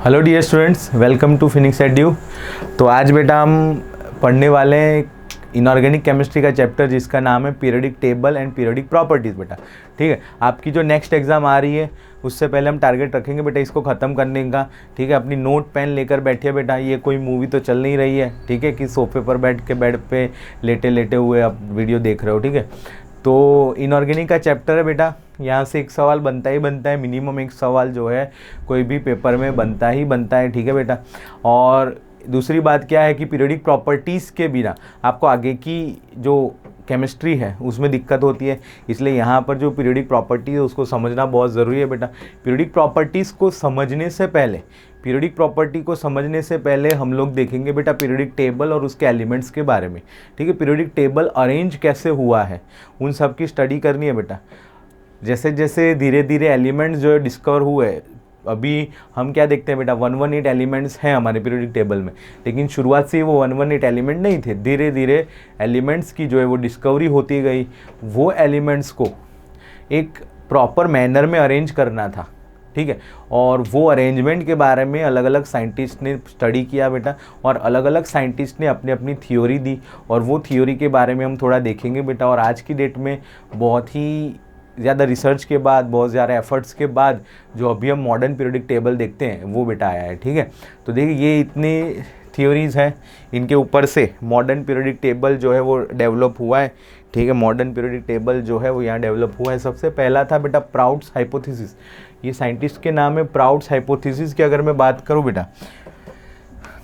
Hello dear students, welcome to Phoenix Edu. तो आज बेटा हम पढ़ने वाले हैं इनऑर्गेनिक केमिस्ट्री का चैप्टर जिसका नाम है periodic table and periodic properties. बेटा ठीक है, आपकी जो नेक्स्ट एग्ज़ाम आ रही है उससे पहले हम टारगेट रखेंगे बेटा इसको ख़त्म करने का। ठीक है, अपनी नोट पेन लेकर बैठिए बेटा, ये कोई मूवी तो चल नहीं रही है। ठीक है, कि सोफे पर बैठ के बेड पे लेटे लेटे हुए आप वीडियो देख रहे हो। ठीक है, तो इनऑर्गेनिक का चैप्टर है बेटा, यहाँ से एक सवाल बनता ही बनता है, मिनिमम एक सवाल जो है कोई भी पेपर में बनता ही बनता है। ठीक है बेटा, और दूसरी बात क्या है कि पीरियोडिक प्रॉपर्टीज़ के बिना आपको आगे की जो केमिस्ट्री है उसमें दिक्कत होती है, इसलिए यहाँ पर जो पीरियोडिक प्रॉपर्टी है उसको समझना बहुत ज़रूरी है बेटा। पीरियोडिक प्रॉपर्टीज़ को समझने से पहले पीरियोडिक प्रॉपर्टी को समझने से पहले हम लोग देखेंगे बेटा पीरियोडिक टेबल और उसके एलिमेंट्स के बारे में। ठीक है, पीरियोडिक टेबल अरेंज कैसे हुआ है उन सब की स्टडी करनी है बेटा। जैसे जैसे धीरे धीरे एलिमेंट्स जो है डिस्कवर हुए, अभी हम क्या देखते हैं बेटा 118 एलिमेंट्स हैं हमारे पीरियोडिक टेबल में, लेकिन शुरुआत से ही वो 118 एलिमेंट नहीं थे। धीरे धीरे एलिमेंट्स की जो है वो डिस्कवरी होती गई, वो एलिमेंट्स को एक प्रॉपर मैनर में अरेंज करना था। ठीक है, और वो अरेंजमेंट के बारे में अलग अलग साइंटिस्ट ने स्टडी किया बेटा, और अलग अलग साइंटिस्ट ने अपनी अपनी थ्योरी दी, और वो थ्योरी के बारे में हम थोड़ा देखेंगे बेटा। और आज की डेट में बहुत ही ज़्यादा रिसर्च के बाद, बहुत ज़्यादा एफर्ट्स के बाद जो अभी हम मॉडर्न पीरियोडिक टेबल देखते हैं वो बेटा आया है। ठीक है, तो देखिए ये इतनी थ्योरीज़ हैं, इनके ऊपर से मॉडर्न पीरियोडिक टेबल जो है वो डेवलप हुआ है। ठीक है, मॉडर्न पीरियोडिक टेबल जो है वो यहाँ डेवलप हुआ है। सबसे पहला था बेटा प्राउड्स हाइपोथेसिस। ये साइंटिस्ट के नाम है प्राउड्स हाइपोथेसिस की अगर मैं बात करूँ बेटा,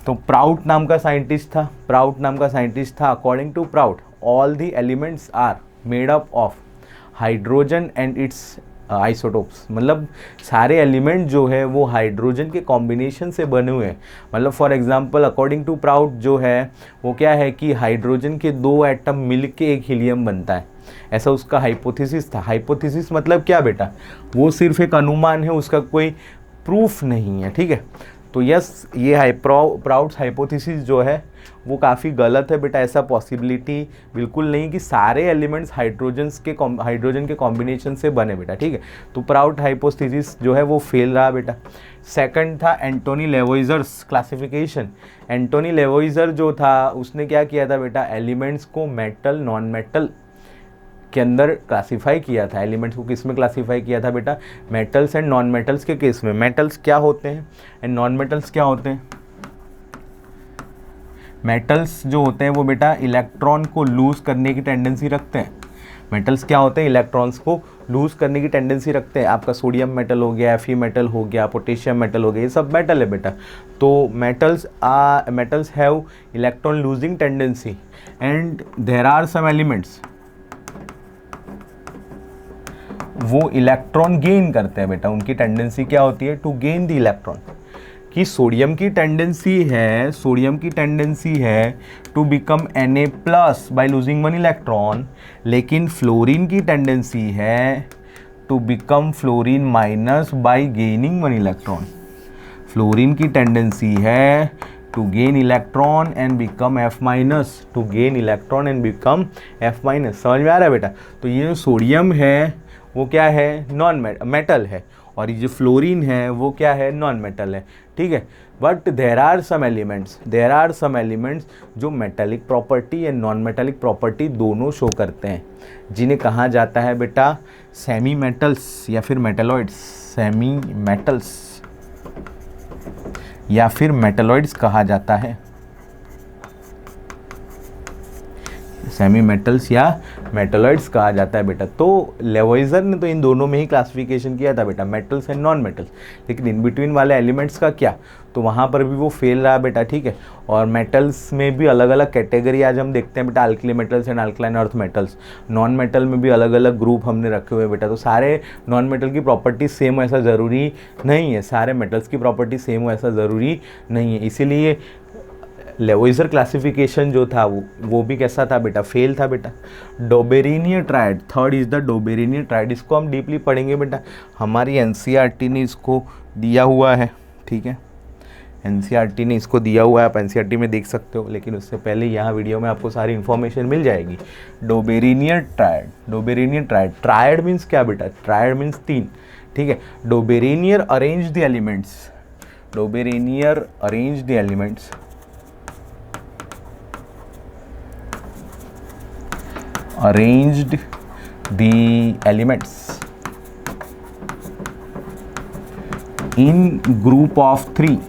तो प्राउड नाम का साइंटिस्ट था। According to Prout all the elements are made up of hydrogen and its isotopes, मतलब सारे एलिमेंट जो है वो हाइड्रोजन के कॉम्बिनेशन से बने हुए हैं। मतलब for example according to Prout जो है वो क्या है कि हाइड्रोजन के 2 एटम मिलके एक हीलियम बनता है, ऐसा उसका हाइपोथेसिस था। हाइपोथेसिस मतलब क्या बेटा, वो सिर्फ एक अनुमान है, उसका कोई प्रूफ नहीं है। ठीक है, तो यस, ये प्राउड्स हाइपोथेसिस जो है वो काफ़ी गलत है बेटा। ऐसा पॉसिबिलिटी बिल्कुल नहीं कि सारे एलिमेंट्स हाइड्रोजन के कॉम्बिनेशन से बने बेटा। ठीक है, तो प्राउड हाइपोथेसिस जो है वो फेल रहा बेटा। सेकंड था एंटोनी लेवोइजर्स क्लासिफिकेशन। एंटोनी लेवोइजर जो था उसने क्या किया था बेटा, एलिमेंट्स को मेटल नॉन मेटल के अंदर क्लासीफाई किया था। एलिमेंट्स को किस में क्लासीफाई किया था बेटा, मेटल्स एंड नॉन मेटल्स के केस में। मेटल्स क्या होते हैं एंड नॉन मेटल्स क्या होते हैं। मेटल्स जो होते हैं वो बेटा इलेक्ट्रॉन को लूज करने की टेंडेंसी रखते हैं। मेटल्स क्या होते हैं, इलेक्ट्रॉन्स को लूज करने की टेंडेंसी रखते हैं। आपका सोडियम मेटल हो गया, Fe मेटल हो गया, पोटेशियम मेटल हो गया, ये सब मेटल है बेटा। तो metals have electron losing tendency and there are some elements वो इलेक्ट्रॉन गेन करते हैं बेटा। उनकी टेंडेंसी क्या होती है, टू गेन द इलेक्ट्रॉन। कि सोडियम की टेंडेंसी है to become Na plus by losing 1 electron, लेकिन फ्लोरीन की टेंडेंसी है to become fluorine minus by gaining 1 electron. Fluorine की टेंडेंसी है to gain electron and become F minus, to gain electron and become F minus. समझ में आ रहा है बेटा। तो ये जो सोडियम है वो क्या है, नॉन मेटल है, और ये जो फ्लोरीन है वो क्या है, नॉन मेटल है। ठीक है, but there are some elements जो मेटेलिक प्रॉपर्टी या नॉन मेटेलिक प्रॉपर्टी दोनों शो करते हैं, जिन्हें कहा जाता है बेटा सेमी मेटल्स या फिर मेटलॉइड्स। सेमी मेटल्स या फिर मेटलॉइड्स कहा जाता है, सेमी मेटल्स या मेटलॉइड्स कहा जाता है बेटा। तो लेवोइजर ने तो इन दोनों में ही क्लासिफिकेशन किया था बेटा, मेटल्स एंड नॉन मेटल्स, लेकिन इन बिटवीन वाले एलिमेंट्स का क्या, तो वहाँ पर भी वो फेल रहा बेटा। ठीक है, और मेटल्स में भी अलग अलग कैटेगरी आज हम देखते हैं बेटा, alkali metals and alkaline earth metals. Non metal में भी अलग अलग ग्रुप हमने रखे हुए बेटा। तो सारे नॉन मेटल की प्रॉपर्टी सेम हो ऐसा ज़रूरी नहीं है, सारे मेटल्स की प्रॉपर्टी सेम हो ऐसा ज़रूरी नहीं है। इसीलिए लेवोइजर क्लासिफिकेशन जो था वो भी कैसा था बेटा, फेल था बेटा। Dobereiner triad, third is the Dobereiner triad. इसको हम डीपली पढ़ेंगे बेटा, हमारी एनसीईआरटी ने इसको दिया हुआ है। ठीक है, एनसीईआरटी ने इसको दिया हुआ है, आप एनसीईआरटी में देख सकते हो, लेकिन उससे पहले यहाँ वीडियो में आपको सारी इन्फॉर्मेशन मिल जाएगी। डोबेरेनियर ट्रायड, ट्रायड मीन्स क्या बेटा, ट्रायड मीन्स 3। ठीक है, Dobereiner arrange the elements Dobereiner arrange the elements arranged the elements in group of 3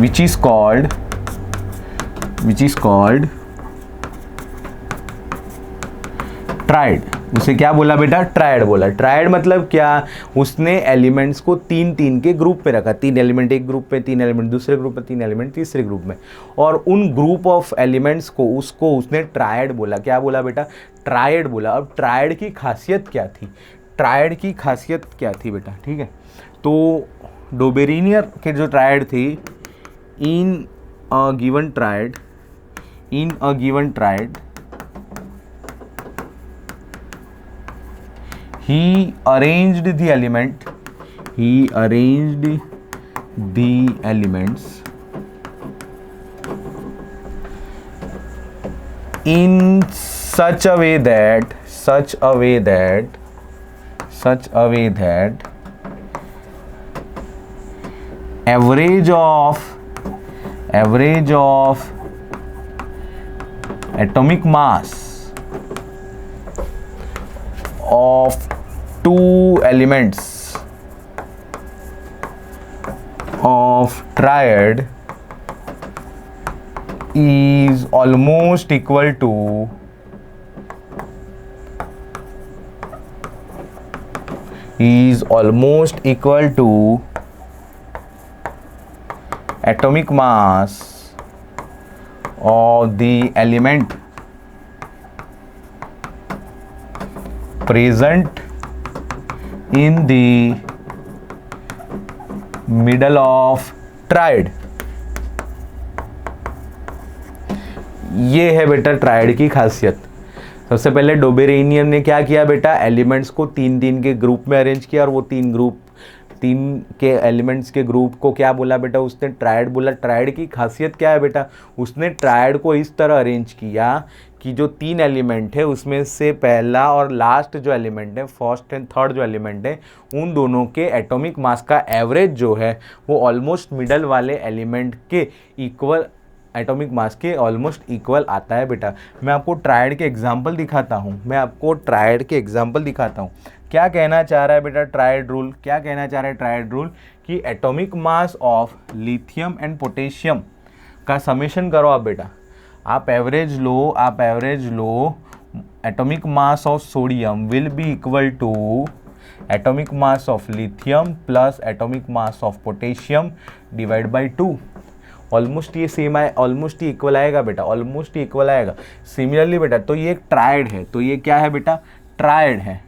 which is called tried. उसे क्या बोला बेटा? ट्राइड बोला। ट्राइड मतलब क्या? उसने एलिमेंट्स को तीन तीन के ग्रुप में रखा, 3 एलिमेंट एक ग्रुप में, 3 एलिमेंट दूसरे ग्रुप में, 3 एलिमेंट तीसरे ग्रुप में, और उन ग्रुप ऑफ एलिमेंट्स को उसने ट्राइड बोला। क्या बोला बेटा? ट्राइड बोला। अब ट्राइड की खासियत क्या थी? ट्राइड की खासियत क्या थी बेटा? ठीक है, तो डोबेरेनियर के जो ट्राइड थी, in a given triad he arranged the elements in such a way that average of atomic mass of 2 elements of triad is almost equal to atomic mass of the element present in the middle of triad। ये है बेटा tried की खासियत। सबसे पहले Dobereiner ने क्या किया बेटा? एलिमेंट्स को 3-3 के ग्रुप में अरेंज किया, और वो 3 के एलिमेंट्स के ग्रुप को क्या बोला बेटा? उसने ट्राइड बोला। ट्राइड की खासियत क्या है बेटा? उसने ट्राइड को इस तरह अरेंज किया कि जो 3 एलिमेंट है उसमें से पहला और लास्ट जो एलिमेंट है, फर्स्ट एंड थर्ड जो एलिमेंट है, उन दोनों के एटॉमिक मास का एवरेज जो है वो ऑलमोस्ट मिडल वाले एलिमेंट के इक्वल, एटॉमिक मास के ऑलमोस्ट इक्वल आता है बेटा। मैं आपको ट्राइड के एग्जाम्पल दिखाता हूँ क्या कहना चाह रहा है बेटा ट्राइड रूल? क्या कहना चाह रहा है ट्राइड रूल? कि atomic mass of lithium and potassium का समेशन करो आप बेटा। आप एवरेज लो atomic mass of sodium will be equal to atomic mass of lithium plus atomic mass of potassium divide by 2। Almost ये सेम है, almost ही इक्वल आएगा बेटा, ऑलमोस्ट ही इक्वल आएगा। सिमिलरली बेटा, तो ये एक ट्राइड है, तो ये क्या है बेटा? ट्राइड है,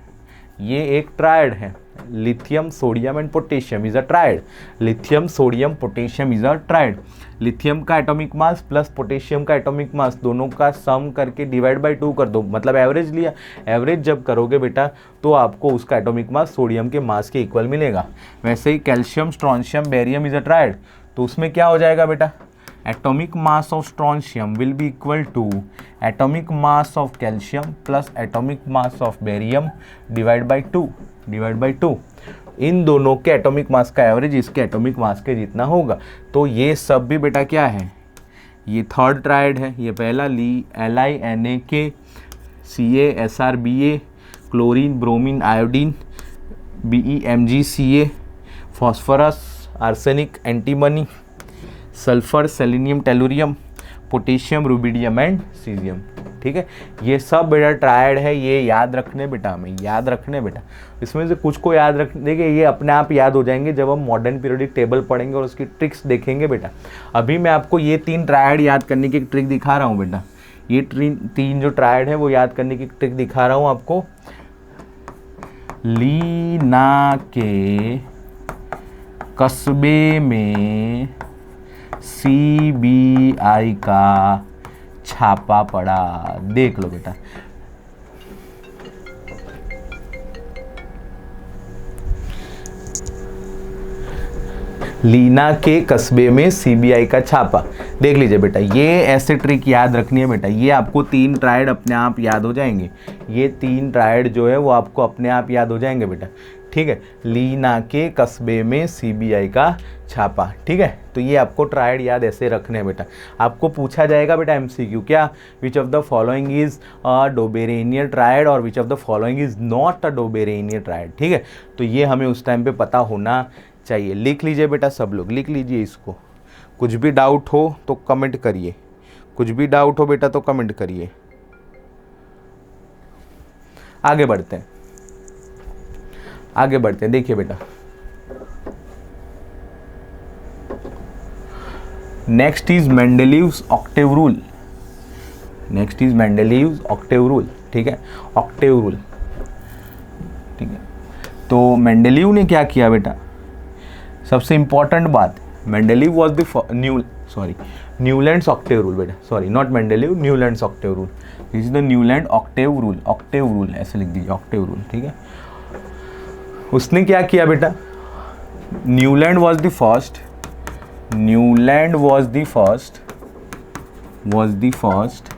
ये एक ट्राइड है। Lithium sodium and potassium is a tried. Lithium sodium potassium is a tried. Lithium का एटॉमिक मास प्लस पोटेशियम का एटॉमिक मास दोनों का सम करके डिवाइड बाय 2 कर दो, मतलब एवरेज लिया। एवरेज जब करोगे बेटा तो आपको उसका एटॉमिक मास सोडियम के मास के इक्वल मिलेगा। वैसे ही calcium strontium barium is a triad, तो उसमें क्या हो जाएगा बेटा? Atomic mass of strontium will be equal to atomic mass of calcium plus atomic mass of barium divide by 2। इन दोनों के एटॉमिक मास का एवरेज इसके एटॉमिक मास के जितना होगा। तो ये सब भी बेटा क्या है? ये थर्ड ट्राइड है। ये पहला LiNaK CaSrBa chlorine bromine iodine BeMgCa phosphorus arsenic antimony sulphur selenium tellurium potassium rubidium and caesium. ठीक है, ये सब बेटा ट्राइड है। ये याद रखने बेटा, हमें याद रखने बेटा। इसमें से कुछ को याद रख देखिए, ये अपने आप याद हो जाएंगे जब हम मॉडर्न पीरियोडिक टेबल पढ़ेंगे और उसकी ट्रिक्स देखेंगे बेटा। अभी मैं आपको ये 3 ट्राइड याद करने की एक ट्रिक दिखा रहा हूँ बेटा। ये 3 जो ट्राइड है वो याद करने की ट्रिक दिखा रहा हूँ आपको। लीना के कस्बे में CBI का छापा पड़ा, देख लो बेटा। लीना के कस्बे में CBI का छापा। देख लीजिए बेटा, ये ऐसे ट्रिक याद रखनी है बेटा, ये आपको 3 ट्रायड अपने आप याद हो जाएंगे, ये 3 ट्रायड जो है वो आपको अपने आप याद हो जाएंगे बेटा, ठीक है। लीना के कस्बे में सीबीआई का छापा, ठीक है। तो ये आपको ट्रायड याद ऐसे रखने हैं बेटा। आपको पूछा जाएगा बेटा एमसीक्यू, क्या which of the following is a Dobereiner triad और which of the following is not a Dobereiner triad, ठीक है। तो ये हमें उस टाइम पे पता होना चाहिए। लिख लीजिए बेटा, सब लोग लिख लीजिए इसको। कुछ भी डाउट हो तो कमेंट करिए, कुछ भी डाउट हो बेटा तो कमेंट करिए। आगे बढ़ते हैं, आगे बढ़ते हैं। देखिए बेटा, next is Mendeleev's Octave rule, next is Mendeleev's Octave rule, ठीक है, ऑक्टेव रूल, ठीक है। तो मेंडलीव ने क्या किया बेटा, सबसे इंपॉर्टेंट बात, Mendeleev was the Newlands octave rule बेटा, sorry not Mendeleev, Newlands octave rule, this is the Newland octave rule, octave rule ऐसे लिख दीजिए, ऑक्टेव रूल, ठीक है। उसने क्या किया बेटा, Newland was the first, Newland was the first, was the first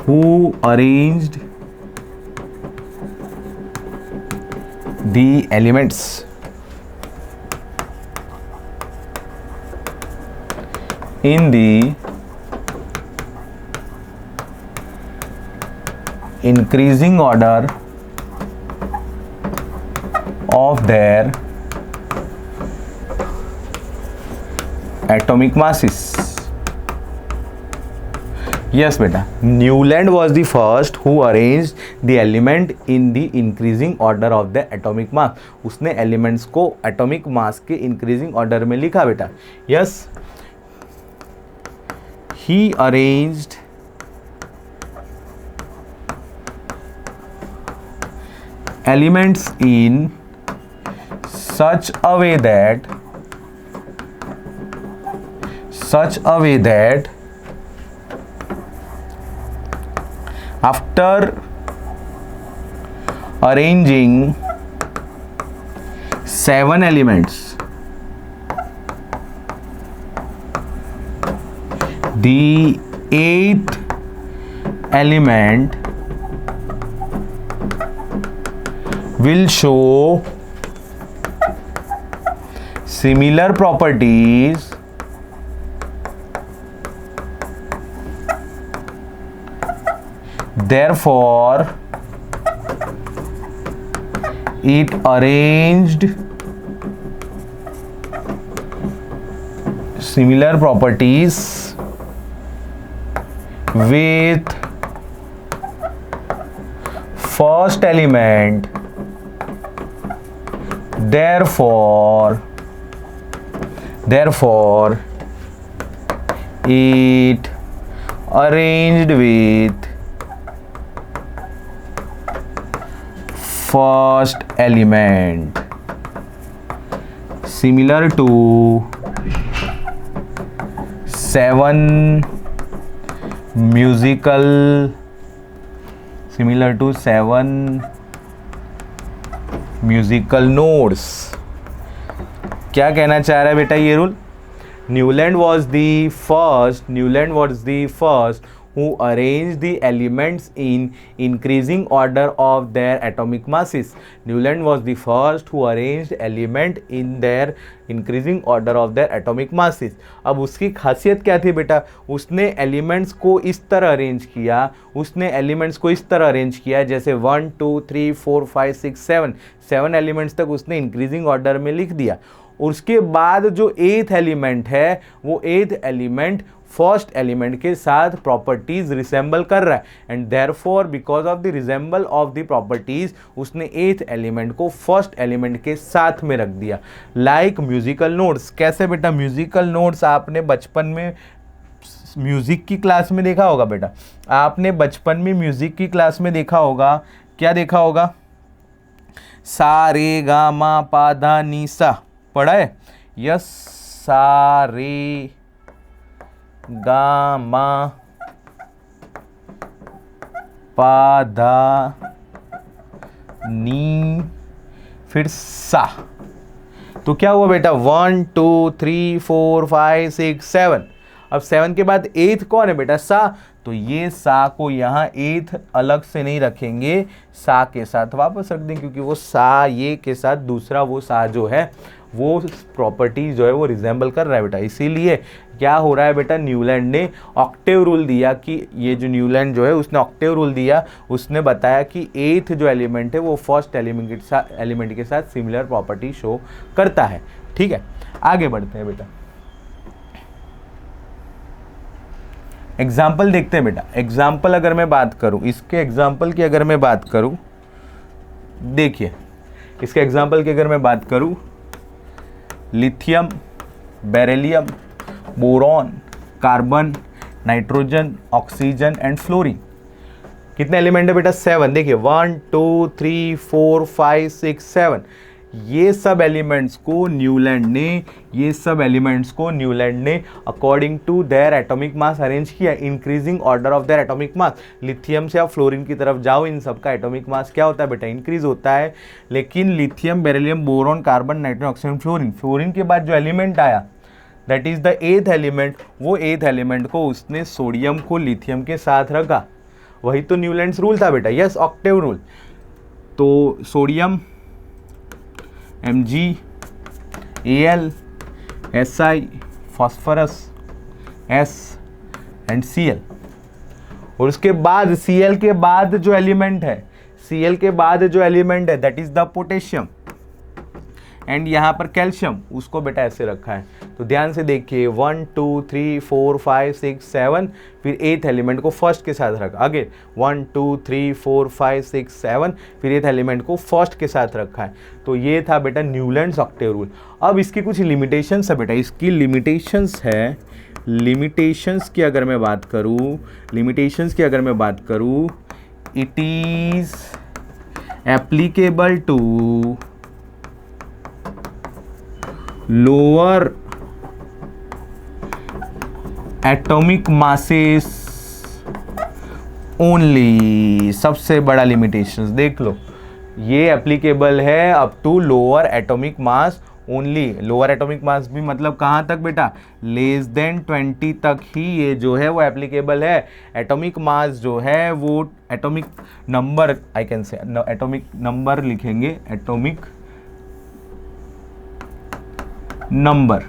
who arranged the elements in the increasing order of their atomic masses. Yes beta, Newland was the first who arranged the element in the increasing order of the atomic mass. उसने elements को atomic mass के increasing order में लिखा बेटा। Yes, he arranged elements in such a way that after arranging 7 elements, the 8th element will show similar properties therefore it arranged similar properties with first element, therefore it arranged with first element similar to 7 musical notes। क्या कहना चाह रहा है बेटा ये rule, Newland was the first who arranged the elements in increasing order of their atomic masses. Newland was the first who arranged element in their increasing order of their atomic masses. अब उसकी खासियत क्या थी बेटा, उसने elements को इस तरह अरेंज किया, जैसे 1 2 3 4 5 6 7 एलिमेंट्स तक उसने इंक्रीजिंग ऑर्डर में लिख दिया। उसके बाद जो 8th एलिमेंट है वो 8th एलिमेंट फर्स्ट एलिमेंट के साथ प्रॉपर्टीज रिसेंबल कर रहा है, and therefore because of the resemble of the properties उसने 8th एलिमेंट को फर्स्ट एलिमेंट के साथ में रख दिया। लाइक म्यूजिकल नोट्स, कैसे बेटा, म्यूजिकल नोट्स आपने बचपन में म्यूजिक की क्लास में देखा होगा बेटा, आपने बचपन में म्यूजिक की क्लास में देखा होगा, क्या देखा होगा, सा रे गा मा पा धा नी सा पढ़ा है। यस, सा रे गा मा पा धा नी फिर सा, तो क्या हुआ बेटा 1 2 3 4 5 6 7। अब 7 के बाद 8 कौन है बेटा सा, तो ये सा को यहाँ 8 अलग से नहीं रखेंगे, सा के साथ वापस रख देंगे, क्योंकि वो सा ये के साथ दूसरा वो सा जो है वो प्रॉपर्टी जो है वो रिजेंबल कर रहा है बेटा। इसीलिए क्या हो रहा है बेटा, न्यूलैंड ने ऑक्टेव रूल दिया कि ये जो न्यूलैंड जो है उसने ऑक्टेव रूल दिया, उसने बताया कि 8th जो एलिमेंट है वो फर्स्ट एलिमेंट के साथ सिमिलर प्रॉपर्टी शो करता है। ठीक है, आगे बढ़ते हैं बेटा, एग्जाम्पल देखते हैं बेटा। एग्जाम्पल अगर मैं बात करूं, इसके एग्जाम्पल की अगर मैं बात करूं, देखिए इसके एग्जाम्पल की अगर मैं बात करूं, lithium, beryllium, boron, carbon, nitrogen, oxygen and fluorine. कितने एलिमेंट है बेटा 7। देखिए 1 2 3 4 5 6 7। ये सब एलिमेंट्स को न्यूलैंड ने according to their atomic mass arrange किया, increasing order of their atomic mass. Lithium से आप फ्लोरीन की तरफ जाओ, इन सब का एटॉमिक मास क्या होता है बेटा, इंक्रीज होता है। लेकिन lithium, beryllium, boron, carbon, nitrogen, oxygen, fluorine के बाद जो एलिमेंट आया that is the 8th element, वो 8th एलिमेंट को उसने सोडियम को लिथियम के साथ रखा। वही तो न्यूलैंड्स रूल था बेटा, यस ऑक्टेव रूल। तो sodium Mg, Al, Si, phosphorus, S and Cl। और उसके बाद Cl के बाद जो एलिमेंट है that is the potassium and यहाँ पर कैल्शियम, उसको बेटा ऐसे रखा है। तो ध्यान से देखिए 1 2 3 4 5 6 7, फिर 8th एलिमेंट को फर्स्ट के साथ रखा। अगेन 1 2 3 4 5 6 7, फिर 8th एलिमेंट को फर्स्ट के साथ रखा है। तो ये था बेटा न्यूलैंड्स ऑक्टेव रूल। अब इसकी कुछ लिमिटेशंस है बेटा, इसकी लिमिटेशंस है। लिमिटेशंस की अगर मैं बात करूँ, it is applicable to lower atomic masses only. सबसे बड़ा लिमिटेशंस देख लो, ये एप्लीकेबल है up to lower atomic mass only. Lower atomic mass भी मतलब कहाँ तक बेटा, लेस देन 20 तक ही ये जो है वो एप्लीकेबल है। एटॉमिक मास जो है वो atomic number, I can say atomic number लिखेंगे, एटॉमिक नंबर,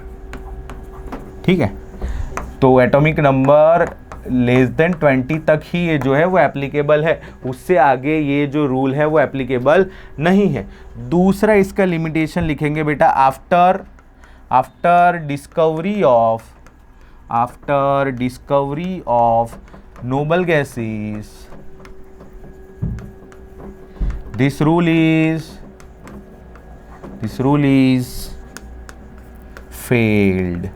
ठीक है। तो एटॉमिक नंबर लेस देन 20 तक ही ये जो है वो एप्लीकेबल है, उससे आगे ये जो रूल है वो एप्लीकेबल नहीं है। दूसरा इसका लिमिटेशन लिखेंगे बेटा, after discovery of noble gases this rule is failed.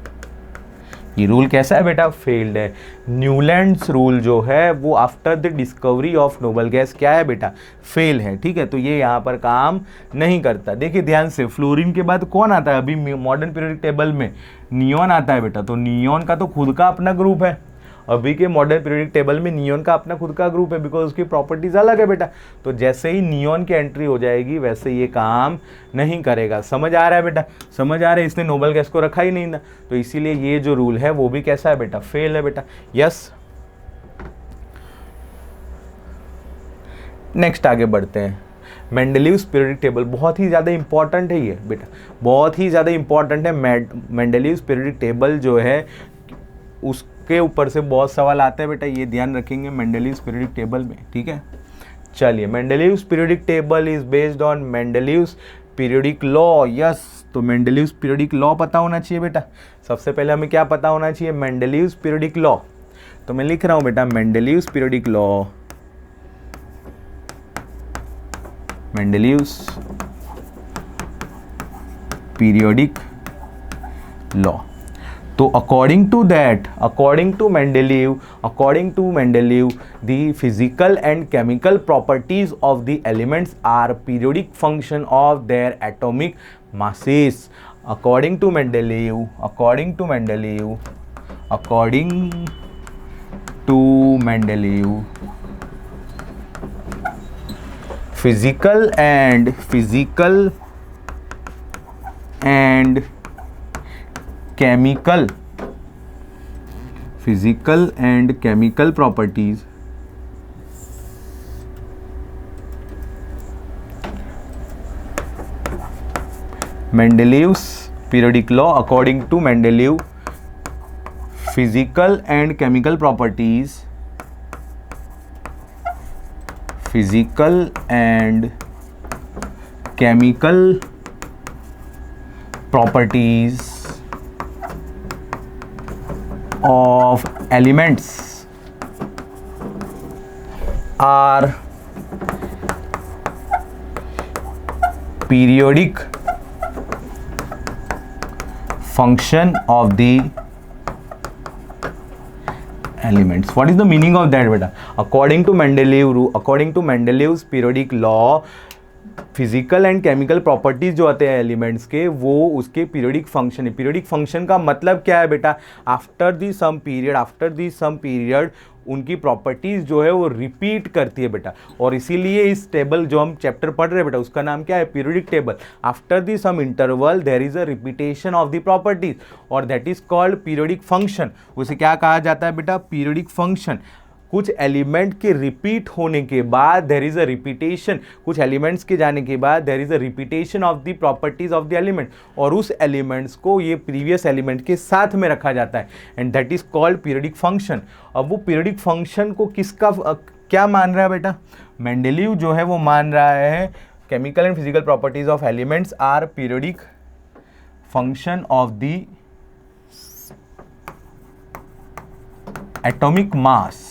ये रूल कैसा है बेटा, फेल्ड है। न्यूलैंड्स रूल जो है वो after the discovery of noble gas क्या है बेटा, फेल है। ठीक है, तो ये यहाँ पर काम नहीं करता। देखिए ध्यान से, फ्लोरीन के बाद कौन आता है अभी मॉडर्न पीरियोडिक टेबल में, नियॉन आता है बेटा। तो नियॉन का तो खुद का अपना ग्रुप है, अभी के मॉडर्न पीरियोडिक टेबल में नियॉन का अपना खुद का ग्रुप है, बिकॉज उसकी प्रॉपर्टीज अलग है बेटा। तो जैसे ही नियॉन की एंट्री हो जाएगी वैसे ये काम नहीं करेगा। समझ आ रहा है बेटा, समझ आ रहा है, इसने नोबल गैस को रखा ही नहीं था, तो इसीलिए ये जो रूल है वो भी कैसा है बेटा, फेल है बेटा। यस, नेक्स्ट आगे बढ़ते हैं। मेंडलीव्स पीरियोडिक टेबल बहुत ही ज़्यादा इंपॉर्टेंट है ये बेटा, बहुत ही ज़्यादा इंपॉर्टेंट है। मेंडलीव्स पीरियोडिक टेबल जो है उसके ऊपर से बहुत सवाल आते हैं बेटा, ये ध्यान रखेंगे मेंडलीव्स पीरियोडिक टेबल में। ठीक है, चलिए, Mendeleev's periodic table is based on Mendeleev's periodic law. Yes, तो मेंडलीव्स पीरियोडिक लॉ पता होना चाहिए बेटा। सबसे पहले हमें क्या पता होना चाहिए, मेंडलीव्स पीरियोडिक लॉ। तो मैं लिख रहा हूं बेटा, Mendeleev's periodic law, Mendeleev's periodic law. तो according to Mendeleev, the physical and chemical properties of the elements are periodic function of their atomic masses. According to Mendeleev, physical and chemical, physical and chemical properties Mendeleev's periodic law. According to Mendeleev, physical and chemical properties of elements are periodic function of the elements. What is the meaning of that beta? According to Mendeleev's periodic law, physical and chemical properties जो आते हैं elements के, वो उसके periodic function है. Periodic function का मतलब क्या है बेटा? आफ्टर दी सम पीरियड उनकी प्रॉपर्टीज जो है वो रिपीट करती है बेटा. और इसीलिए इस टेबल जो हम चैप्टर पढ़ रहे हैं बेटा, उसका नाम क्या है? Periodic table. After the some interval there is a repetition of the properties और that is called periodic function. उसे क्या कहा जाता है बेटा? Periodic function. कुछ एलिमेंट के रिपीट होने के बाद देयर इज अ रिपीटेशन, कुछ एलिमेंट्स के जाने के बाद there is a repetition of the properties of the element, और उस एलिमेंट्स को ये प्रीवियस एलिमेंट के साथ में रखा जाता है and that is called periodic function. अब वो पीरियडिक फंक्शन को किसका क्या मान रहा है बेटा? मेंडेलीव जो है वो मान रहा है chemical and physical properties of elements are periodic function of the atomic mass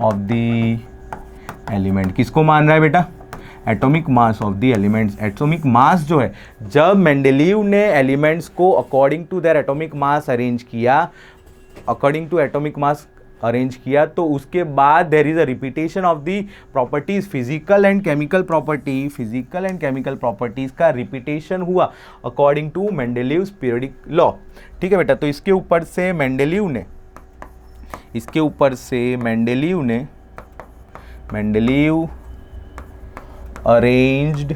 of the element. किसको मान रहा है बेटा? Atomic mass of the elements. Atomic mass जो है, जब मेंडेलीव ने एलिमेंट्स को according to their atomic mass arrange किया, तो उसके बाद there is a repetition of the properties. Physical and chemical properties का रिपीटेशन हुआ according to Mendeleev's periodic law. ठीक है बेटा. तो इसके ऊपर से Mendeleev arranged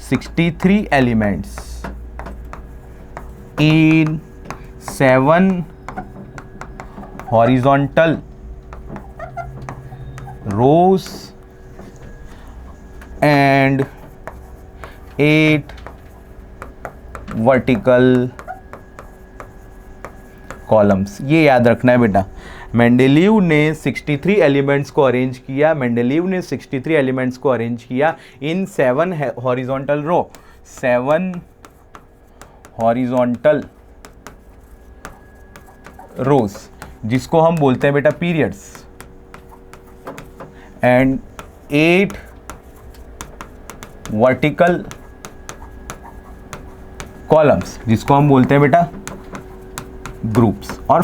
63 elements in 7 horizontal rows and 8 vertical columns. ये याद रखना है बेटा. मेंडेलीव ने 63 एलिमेंट्स को अरेंज किया इन 7 हॉरिजॉन्टल रो, 7 हॉरिजॉन्टल रोज, जिसको हम बोलते हैं बेटा पीरियड्स, एंड 8 वर्टिकल कॉलम्स, जिसको हम बोलते हैं बेटा ग्रुप्स और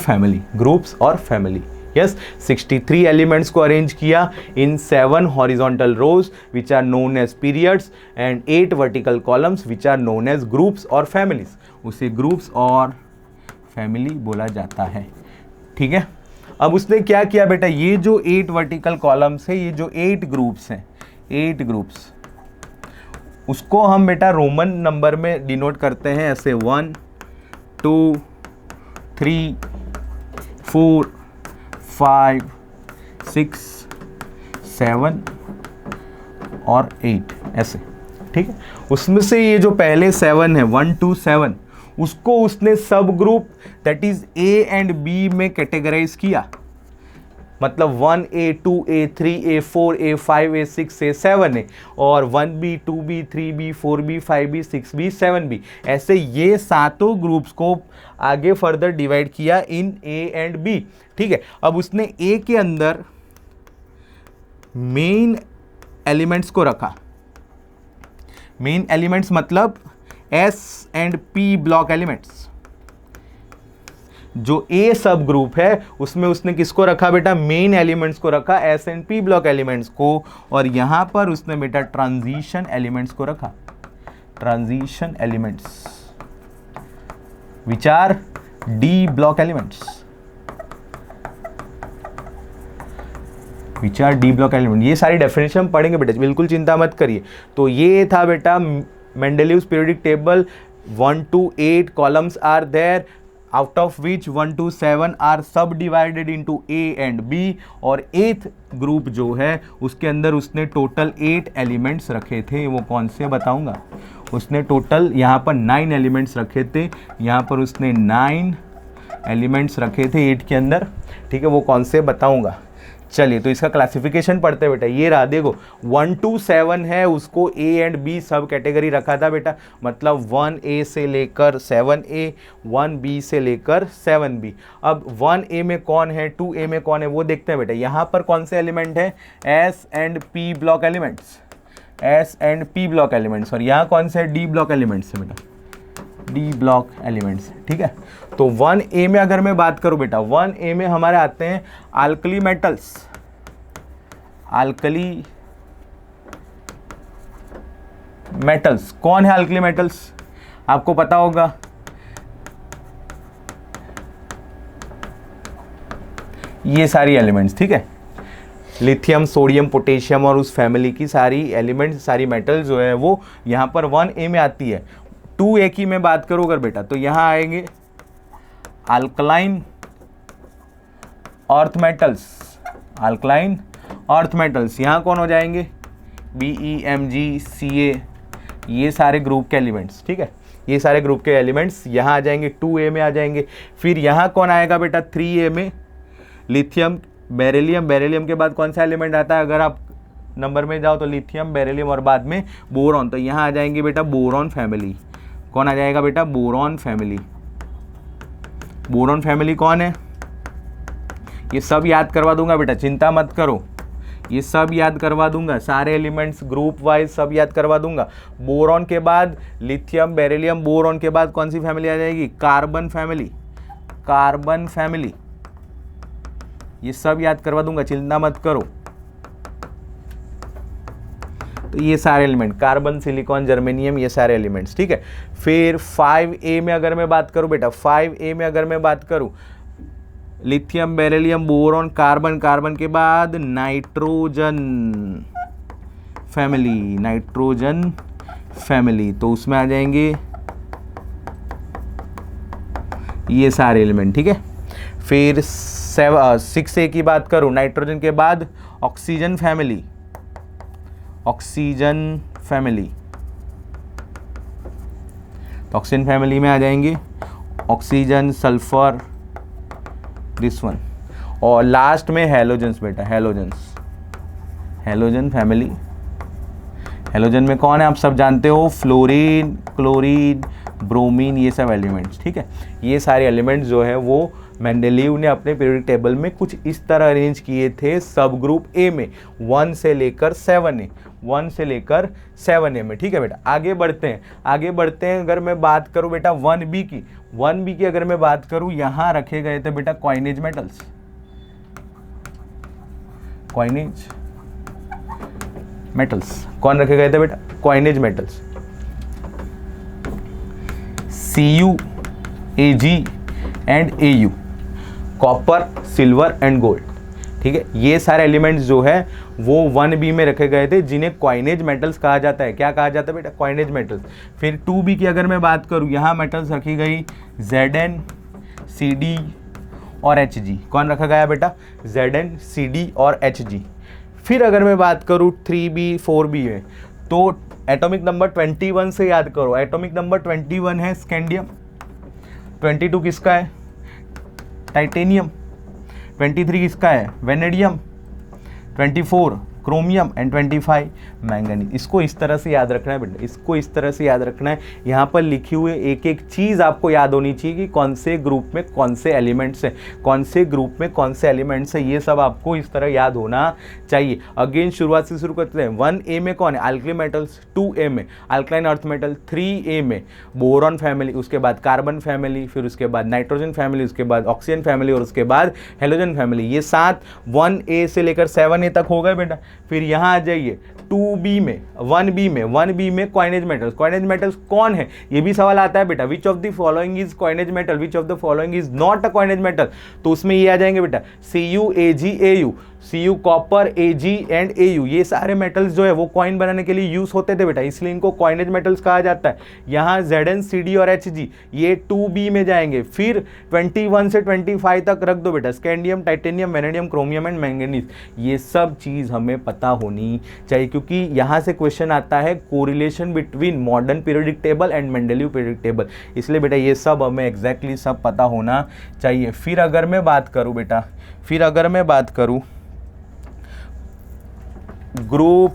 फैमिली. यस, 63 एलिमेंट्स को अरेंज किया in 7 horizontal rows which are known as periods and 8 vertical columns which are known as groups और फैमिलीज. उसे ग्रुप्स और फैमिली बोला जाता है. ठीक है. अब उसने क्या किया बेटा? ये जो 8 वर्टिकल कॉलम्स है, ये जो 8 ग्रुप्स हैं, 8 ग्रुप्स, उसको हम बेटा रोमन नंबर में डिनोट करते हैं ऐसे 1 2 3 4 5 6 7 और 8 ऐसे. ठीक है. उसमें से ये जो पहले 7 है 1 2 7, उसको उसने सब group that is A and B में कैटेगराइज किया. मतलब 1A 2A 3A 4A 5A 6A 7A और 1B 2B 3B 4B 5B 6B 7B, ऐसे ये सातों ग्रुप्स को आगे फर्दर डिवाइड किया इन A एंड B. ठीक है. अब उसने A के अंदर मेन एलिमेंट्स को रखा. मेन एलिमेंट्स मतलब S and P block elements. जो ए सब ग्रुप है उसमें उसने किसको रखा बेटा? मेन एलिमेंट्स को रखा, S and P block elements को, और यहां पर उसने बेटा ट्रांजिशन एलिमेंट्स को रखा. Transition elements which R D block elements, which R D block element. ये सारी डेफिनेशन हम पढ़ेंगे बेटा, बिल्कुल चिंता मत करिए. तो ये था बेटा मेंडेलीव्स periodic table 1 to 8 columns are there, out of which 1 to 7 are subdivided into A and B, और 8th ग्रुप जो है उसके अंदर उसने टोटल 8 एलिमेंट्स रखे थे। वो कौन से बताऊंगा। उसने टोटल यहाँ पर 9 एलिमेंट्स रखे थे, यहाँ पर उसने 9 एलिमेंट्स रखे थे 8 के अंदर, ठीक है। वो कौन से बताऊंगा। चलिए तो इसका क्लासिफिकेशन पढ़ते हैं बेटा। ये रहा, देखो 1 to 7 है, उसको A एंड B सब कैटेगरी रखा था बेटा, मतलब 1A से लेकर 7A, 1B से लेकर 7B। अब 1A में कौन है, 2A में कौन है, वो देखते हैं बेटा। यहाँ पर कौन से एलिमेंट है, S and P block elements, S and P block elements, और यहाँ कौन से D ब्लॉक एलिमेंट्स है बेटा, D ब्लॉक एलिमेंट्स, ठीक है। तो 1A में अगर मैं बात करूं बेटा, 1A में हमारे आते हैं अल्कली मेटल्स, अल्कली मेटल्स। कौन है अल्कली मेटल्स, आपको पता होगा, ये सारी एलिमेंट्स, ठीक है। लिथियम, सोडियम, पोटेशियम और उस फैमिली की सारी एलिमेंट्स, सारी मेटल्स जो है वो यहाँ पर 1A में आती है। 2A की मैं बात करूँ अगर बेटा, तो यहाँ आएंगे alkaline earth metals, alkaline earth metals. यहाँ कौन हो जाएंगे, BeMgCa, ये सारे ग्रुप के एलिमेंट्स, ठीक है। ये सारे ग्रुप के एलिमेंट्स यहाँ आ जाएंगे, 2A में आ जाएंगे। फिर यहाँ कौन आएगा बेटा, 3A में लिथियम, बेरिलियम। बेरिलियम के बाद कौन सा एलिमेंट आता है, अगर आप नंबर में जाओ तो लिथियम, बेरिलियम और बाद में बोरॉन, तो यहाँ आ जाएंगे बेटा बोरॉन फैमिली। कौन आ जाएगा बेटा, बोरॉन फैमिली। बोरॉन फैमिली कौन है, ये सब याद करवा दूंगा बेटा, चिंता मत करो, ये सब याद करवा दूंगा, सारे एलिमेंट्स ग्रुप वाइज सब याद करवा दूंगा। बोरॉन के बाद लिथियम, बेरिलियम, बोरॉन के बाद कौन सी फैमिली आ जाएगी, कार्बन फैमिली, कार्बन फैमिली, ये सब याद करवा दूंगा, चिंता मत करो। तो ये सारे एलिमेंट, कार्बन, सिलिकॉन, जर्मेनियम, ये सारे एलिमेंट्स, ठीक है। फिर 5A में अगर मैं बात करूं बेटा, 5A में अगर मैं बात करूं, lithium, beryllium, boron, carbon, carbon के बाद नाइट्रोजन फैमिली, नाइट्रोजन फैमिली, तो उसमें आ जाएंगे ये सारे एलिमेंट, ठीक है। फिर 6A की बात करूं, नाइट्रोजन के बाद ऑक्सीजन फैमिली, ऑक्सीजन फैमिली, तो ऑक्सीजन फैमिली में आ जाएंगे ऑक्सीजन, सल्फर, दिस वन, और लास्ट में हैलोजन्स बेटा, हैलोजन्स, हैलोजन फैमिली। हैलोजन में कौन है आप सब जानते हो, फ्लोरीन, क्लोरीन, ब्रोमीन, ये सब एलिमेंट्स, ठीक है। ये सारे एलिमेंट्स जो है वो मेंडेलीव ने अपने पीरियोडिक टेबल में कुछ इस तरह अरेंज किए थे सब ग्रुप ए में, 1 से लेकर 7A, 1 से लेकर 7A में, ठीक है बेटा। आगे बढ़ते हैं, आगे बढ़ते हैं। अगर मैं बात करूं बेटा 1B की, 1B की अगर मैं बात करूं, यहां रखे गए थे बेटा कॉइनेज मेटल्स, कॉइनेज मेटल्स। कौन रखे गए थे बेटा, coinage metals, Cu, Ag and Au, copper, silver and gold, ठीक है। ये सारे एलिमेंट्स जो है वो 1B में रखे गए थे, जिन्हें कॉइनेज मेटल्स कहा जाता है। क्या कहा जाता है बेटा, कॉइनेज मेटल्स। फिर 2B की अगर मैं बात करूं, यहाँ मेटल्स रखी गई Zn, Cd और Hg। कौन रखा गया बेटा, Zn, Cd और Hg। फिर अगर मैं बात करूं 3B 4B में, तो एटॉमिक नंबर 21 से याद करो, एटॉमिक नंबर 21 है स्कैंडियम, 22 किसका है, टाइटेनियम, 23 किसका है, वेनेडियम, 24 क्रोमियम एंड 25 मैंगनीज। इसको इस तरह से याद रखना है बेटा, इसको इस तरह से याद रखना है। यहाँ पर लिखी हुई एक एक चीज़ आपको याद होनी चाहिए कि कौन से ग्रुप में कौन से एलिमेंट्स हैं, कौन से ग्रुप में कौन से एलिमेंट्स हैं, ये सब आपको इस तरह याद होना चाहिए। अगेन शुरुआत से शुरू करते हैं। 1A में कौन है, अल्कली मेटल्स, 2A में अल्कलाइन अर्थ मेटल, 3A में बोरॉन फैमिली, उसके बाद कार्बन फैमिली, फिर उसके बाद नाइट्रोजन फैमिली, उसके बाद ऑक्सीजन फैमिली और उसके बाद हेलोजन फैमिली। ये 7 1A से लेकर 7A तक हो गए बेटा। फिर यहाँ आ जाइए 2B में, 1B में कॉइनेज मेटल्स। कॉइनेज मेटल्स कौन है, ये भी सवाल आता है बेटा, विच of the following is coinage metal, which of the following is not a coinage metal. तो उसमें ये आ जाएंगे बेटा Cu, Ag, Au। Cu copper, Ag and Au, ये सारे मेटल्स जो है वो कॉइन बनाने के लिए यूज होते थे बेटा, इसलिए इनको कॉइनेज मेटल्स कहा जाता है। यहाँ Zn, Cd और Hg ये 2b में जाएंगे। फिर 21 से 25 तक रख दो बेटा, scandium, titanium, vanadium, chromium and manganese. ये सब चीज़ हमें पता होनी चाहिए, क्योंकि यहाँ से क्वेश्चन आता है correlation between modern periodic table and Mendeleev periodic table, इसलिए बेटा ये सब हमें एग्जैक्टली सब पता होना चाहिए। फिर अगर मैं बात करूँ बेटा, फिर अगर मैं बात करूँ ग्रुप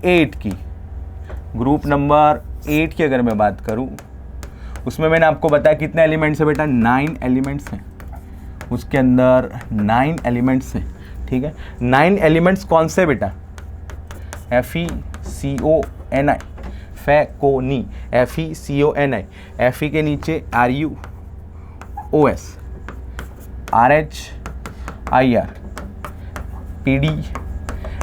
8 की, ग्रुप नंबर 8 की अगर मैं बात करूं, उसमें मैंने आपको बताया कितने एलिमेंट्स है बेटा, 9 एलिमेंट्स हैं, उसके अंदर 9 एलिमेंट्स हैं, ठीक है। 9 एलिमेंट्स कौन से बेटा, FeCONi, फैकोनी, FeCONi, Fe के नीचे RuOS, RHIR, PD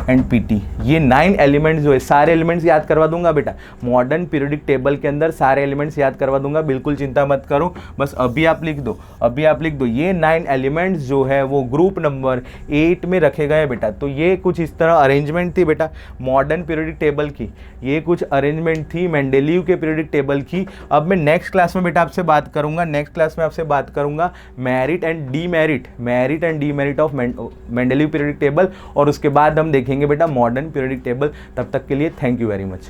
and PT, ये 9 एलिमेंट्स जो है, सारे एलिमेंट्स याद करवा दूंगा बेटा, मॉडर्न पीरियोडिक टेबल के अंदर सारे एलिमेंट्स याद करवा दूंगा, बिल्कुल चिंता मत करो। बस अभी आप लिख दो, अभी आप लिख दो, ये 9 एलिमेंट्स जो है वो ग्रुप नंबर 8 में रखे गए बेटा। तो ये कुछ इस तरह अरेंजमेंट थी बेटा मॉडर्न पीरियोडिक टेबल की, ये कुछ अरेंजमेंट थी मेंडेलीव के पीरियोडिक टेबल की। अब मैं नेक्स्ट क्लास में बेटा आपसे बात करूंगा, नेक्स्ट क्लास में आपसे बात करूंगा merit and demerit of Mendeleev periodic table, और उसके बाद हम देखेंगे बेटा मॉडर्न पीरियोडिक टेबल। तब तक के लिए थैंक यू वेरी मच।